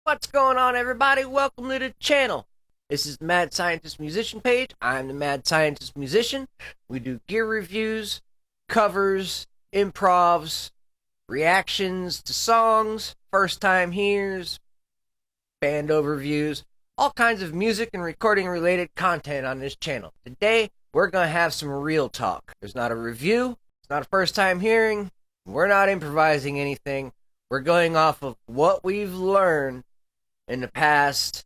What's going on, everybody? Welcome to the channel. This is the Mad Scientist Musician page. I'm the Mad Scientist Musician. We do gear reviews, covers, improvs, reactions to songs, first time hears, band overviews, all kinds of music and recording related content on this channel. Today, we're going to have some real talk. There's not a review, it's not a first time hearing, we're not improvising anything. We're going off of what we've learned in the past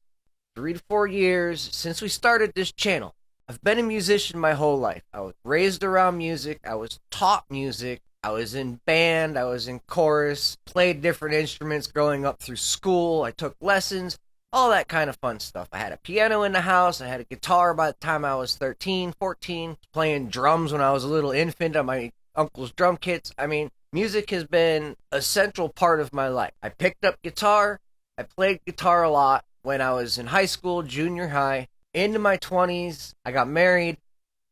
3 to 4 years since we started this channel. I've been a musician my whole life. I was raised around music. I was taught music. I was in band. I was in chorus. Played different instruments growing up through school. I took lessons. All that kind of fun stuff. I had a piano in the house. I had a guitar by the time I was 13, 14. Playing drums when I was a little infant on my uncle's drum kits. I mean, music has been a central part of my life. I picked up guitar. I played guitar a lot when I was in high school, junior high, into my 20s. I got married.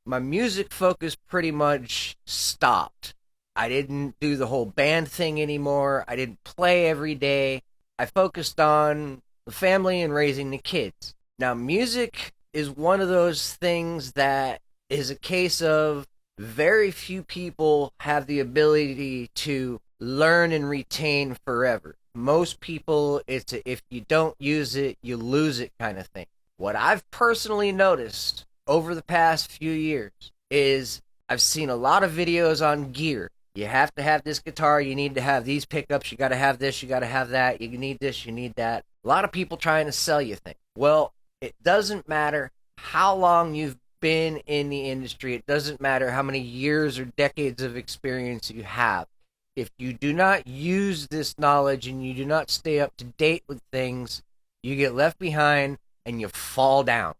My music focus pretty much stopped. I didn't do the whole band thing anymore. I didn't play every day. I focused on the family and raising the kids. Now, music is one of those things that is a case of very few people have the ability to learn and retain forever. Most people, it's a, if you don't use it, you lose it kind of thing. What I've personally noticed over the past few years is I've seen a lot of videos on gear. You have to have this guitar, you need to have these pickups, you got to have this, you got to have that, you need this, you need that. A lot of people trying to sell you things. Well, it doesn't matter how long you've been in the industry, it doesn't matter how many years or decades of experience you have. If you do not use this knowledge and you do not stay up to date with things, you get left behind and you fall down.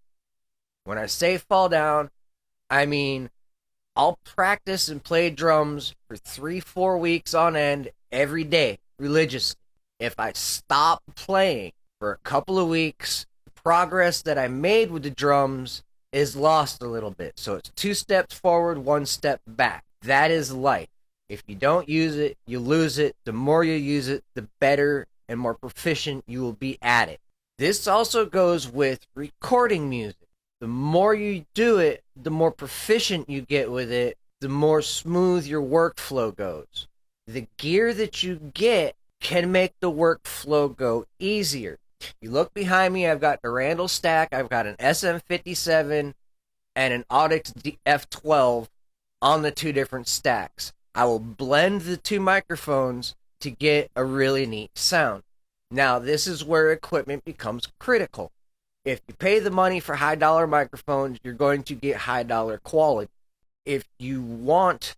When I say fall down, I mean I'll practice and play drums for 3, 4 weeks on end every day, religiously. If I stop playing for a couple of weeks, the progress that I made with the drums is lost a little bit. So it's 2 steps forward, 1 step back. That is life. If you don't use it, you lose it. The more you use it, the better and more proficient you will be at it. This also goes with recording music. The more you do it, the more proficient you get with it, the more smooth your workflow goes. The gear that you get can make the workflow go easier. You look behind me, I've got the Randall stack, I've got an SM57 and an Audix F12 on the 2 different stacks. I will blend the 2 microphones to get a really neat sound. Now, this is where equipment becomes critical. If you pay the money for high dollar microphones, you're going to get high dollar quality. If you want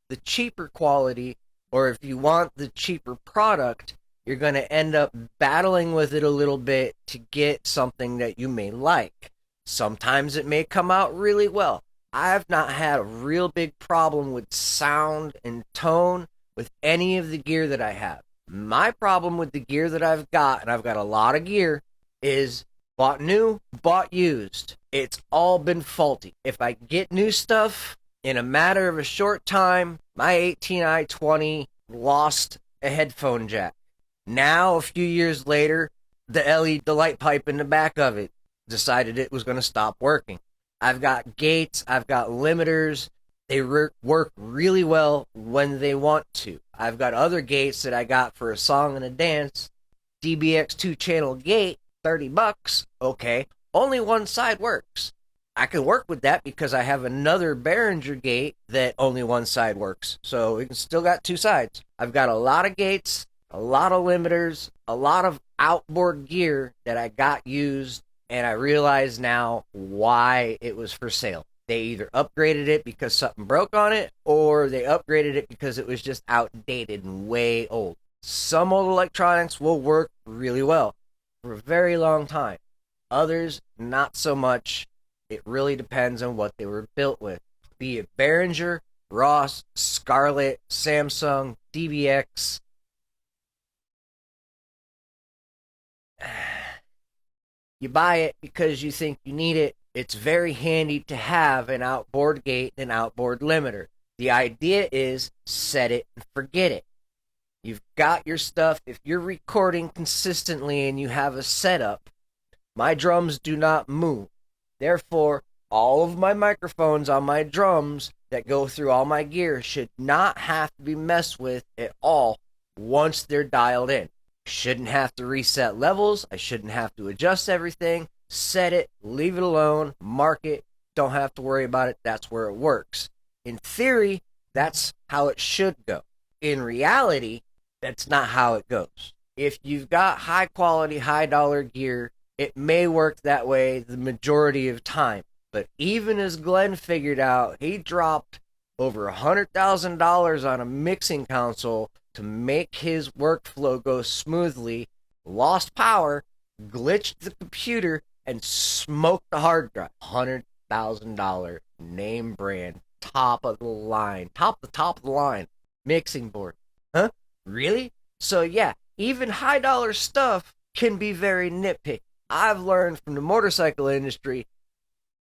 the cheaper quality, or if you want the cheaper product, you're going to end up battling with it a little bit to get something that you may like. Sometimes it may come out really well. I've not had a real big problem with sound and tone with any of the gear that I have. My problem with the gear that I've got, and I've got a lot of gear, is bought new, bought used. It's all been faulty. If I get new stuff, in a matter of a short time, my 18i20 lost a headphone jack. Now, a few years later, the light pipe in the back of it decided it was going to stop working. I've got gates, I've got limiters. They work really well when they want to. I've got other gates that I got for a song and a dance. DBX 2-channel gate, $30. Okay, only one side works. I can work with that because I have another Behringer gate that only one side works. So it still got 2 sides. I've got a lot of gates, a lot of limiters, a lot of outboard gear that I got used. And I realize now why it was for sale. They either upgraded it because something broke on it, or they upgraded it because it was just outdated and way old. Some old electronics will work really well for a very long time. Others, not so much. It really depends on what they were built with. Be it Behringer, Ross, Scarlett, Samsung, DBX. You buy it because you think you need it. It's very handy to have an outboard gate and outboard limiter. The idea is set it and forget it. You've got your stuff. If you're recording consistently and you have a setup, my drums do not move. Therefore, all of my microphones on my drums that go through all my gear should not have to be messed with at all once they're dialed in. Shouldn't have to reset levels. I shouldn't have to adjust everything. Set it, leave it alone, mark it, don't have to worry about it. That's where it works. In theory, that's how it should go. In reality, that's not how it goes. If you've got high quality, high dollar gear, it may work that way the majority of time. But even as Glenn figured out, he dropped over $100,000 on a mixing console to make his workflow go smoothly, lost power, glitched the computer, and smoked the hard drive. $100,000 name brand, top of the line mixing board. Huh? Really? So yeah, even high dollar stuff can be very nitpicky. I've learned from the motorcycle industry,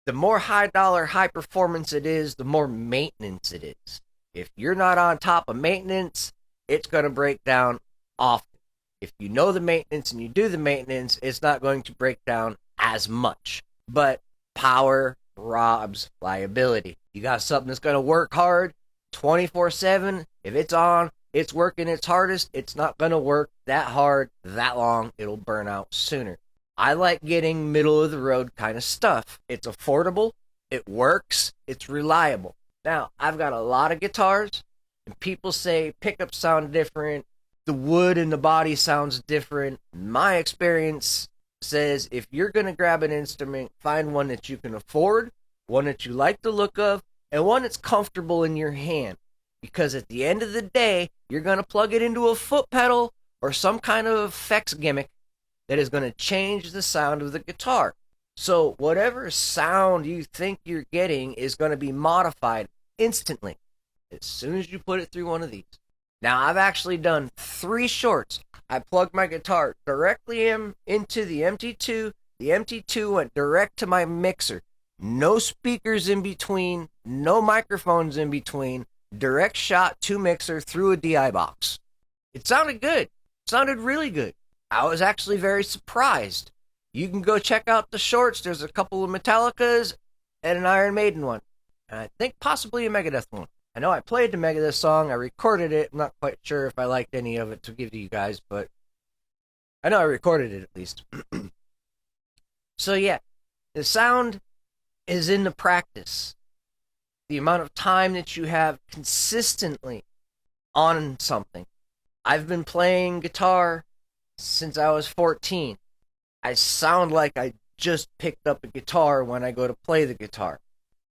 the more high dollar, high performance it is, the more maintenance it is. If you're not on top of maintenance, it's going to break down often. If you know the maintenance and you do the maintenance, it's not going to break down as much. But power robs liability. You got something that's going to work hard 24/7. If it's on, it's working its hardest. It's not going to work that hard, that long. It'll burn out sooner. I like getting middle of the road kind of stuff. It's affordable. It works. It's reliable. Now, I've got a lot of guitars, and people say pickups sound different. The wood in the body sounds different. My experience says if you're going to grab an instrument, find one that you can afford, one that you like the look of, and one that's comfortable in your hand. Because at the end of the day, you're going to plug it into a foot pedal or some kind of effects gimmick that is going to change the sound of the guitar. So whatever sound you think you're getting is going to be modified instantly as soon as you put it through one of these. Now, I've actually done 3 shorts. I plugged my guitar directly into the MT2. The MT2 went direct to my mixer. No speakers in between, no microphones in between. Direct shot to mixer through a DI box. It sounded good. It sounded really good. I was actually very surprised. You can go check out the shorts. There's a couple of Metallicas and an Iron Maiden one. And I think possibly a Megadeth one. I know I played the Megadeth song. I recorded it. I'm not quite sure if I liked any of it to give to you guys, but I know I recorded it at least. So yeah, the sound is in the practice. The amount of time that you have consistently on something. I've been playing guitar since I was 14. I sound like I just picked up a guitar when I go to play the guitar.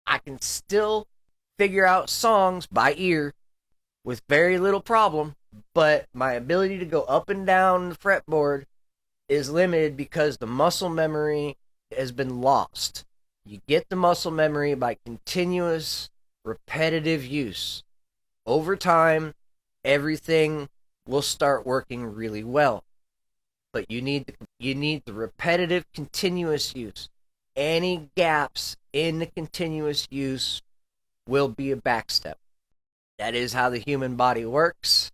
I can still figure out songs by ear with very little problem, but my ability to go up and down the fretboard is limited because the muscle memory has been lost. You get the muscle memory by continuous, repetitive use. Over time, everything will start working really well. But you need the repetitive, continuous use. Any gaps in the continuous use will be a backstep. That is how the human body works.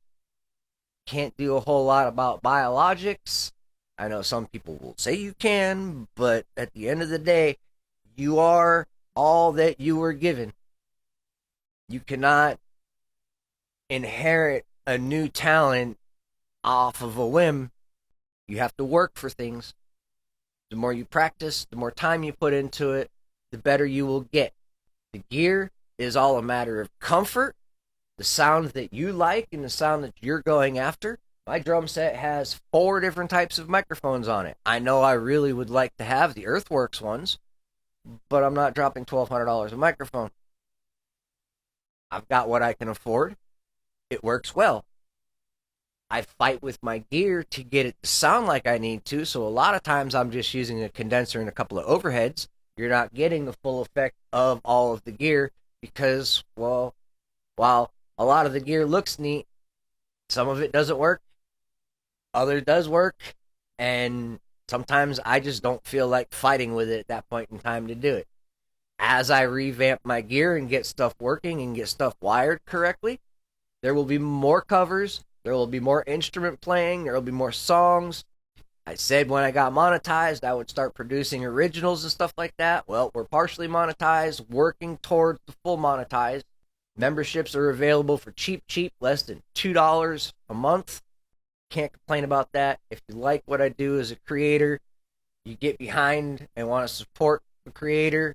Can't do a whole lot about biologics. I know some people will say you can, but at the end of the day, you are all that you were given. You cannot inherit a new talent off of a whim. You have to work for things. The more you practice, the more time you put into it, the better you will get. The gear is all a matter of comfort, the sound that you like, and the sound that you're going after. My drum set has 4 different types of microphones on it. I know I really would like to have the Earthworks ones, but I'm not dropping $1,200 a microphone. I've got what I can afford. It works well. I fight with my gear to get it to sound like I need to, so a lot of times I'm just using a condenser and a couple of overheads. You're not getting the full effect of all of the gear because, well, while a lot of the gear looks neat, some of it doesn't work, other does work, and sometimes I just don't feel like fighting with it at that point in time to do it. As I revamp my gear and get stuff working and get stuff wired correctly, there will be more covers, There will be more instrument playing. There will be more songs. I said when I got monetized, I would start producing originals and stuff like that. Well, we're partially monetized, working towards the full monetized. Memberships are available for cheap, less than $2 a month. Can't complain about that. If you like what I do as a creator, you get behind and want to support the creator.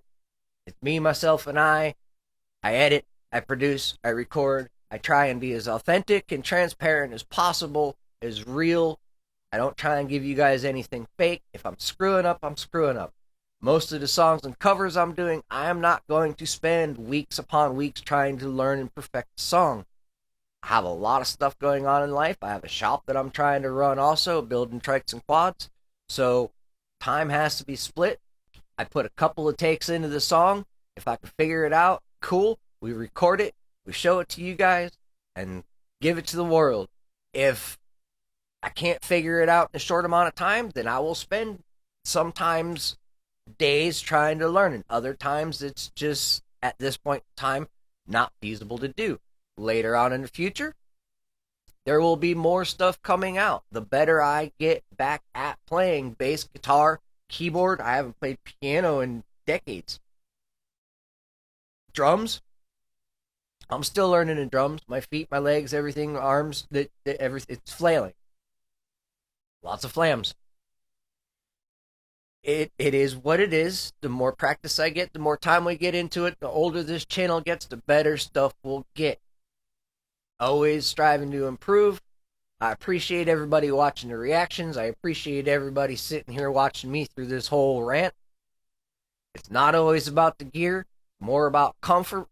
It's me, myself, and I. I edit, I produce, I record. I try and be as authentic and transparent as possible, as real. I don't try and give you guys anything fake. If I'm screwing up, I'm screwing up. Most of the songs and covers I'm doing, I am not going to spend weeks upon weeks trying to learn and perfect the song. I have a lot of stuff going on in life. I have a shop that I'm trying to run also, building trikes and quads. So time has to be split. I put a couple of takes into the song. If I can figure it out, cool. We record it, we show it to you guys, and give it to the world. If I can't figure it out in a short amount of time, then I will spend sometimes days trying to learn it. Other times it's just, at this point in time, not feasible to do. Later on in the future, there will be more stuff coming out. The better I get back at playing bass, guitar, keyboard. I haven't played piano in decades. Drums. I'm still learning in drums. My feet, my legs, everything, arms, everything. It's flailing. Lots of flams. It is what it is. The more practice I get, the more time we get into it, the older this channel gets, the better stuff we'll get. Always striving to improve. I appreciate everybody watching the reactions. I appreciate everybody sitting here watching me through this whole rant. It's not always about the gear, more about comfort.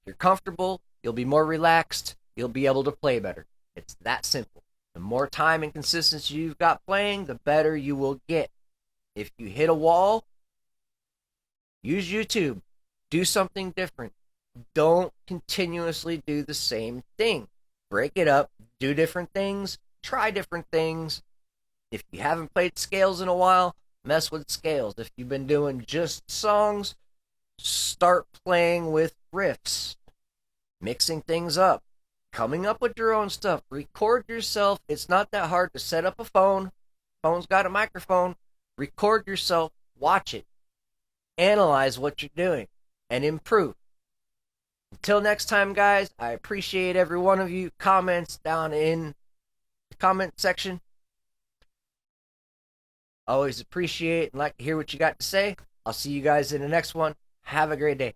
If you're comfortable, you'll be more relaxed, you'll be able to play better. It's that simple. The more time and consistency you've got playing, the better you will get. If you hit a wall, use YouTube. Do something different. Don't continuously do the same thing. Break it up. Do different things. Try different things. If you haven't played scales in a while, mess with scales. If you've been doing just songs, start playing with riffs. Mixing things up. Coming up with your own stuff. Record yourself. It's not that hard to set up a phone. Phone's got a microphone. Record yourself. Watch it. Analyze what you're doing. And improve. Until next time, guys, I appreciate every one of you. Comments down in the comment section. Always appreciate and like to hear what you got to say. I'll see you guys in the next one. Have a great day.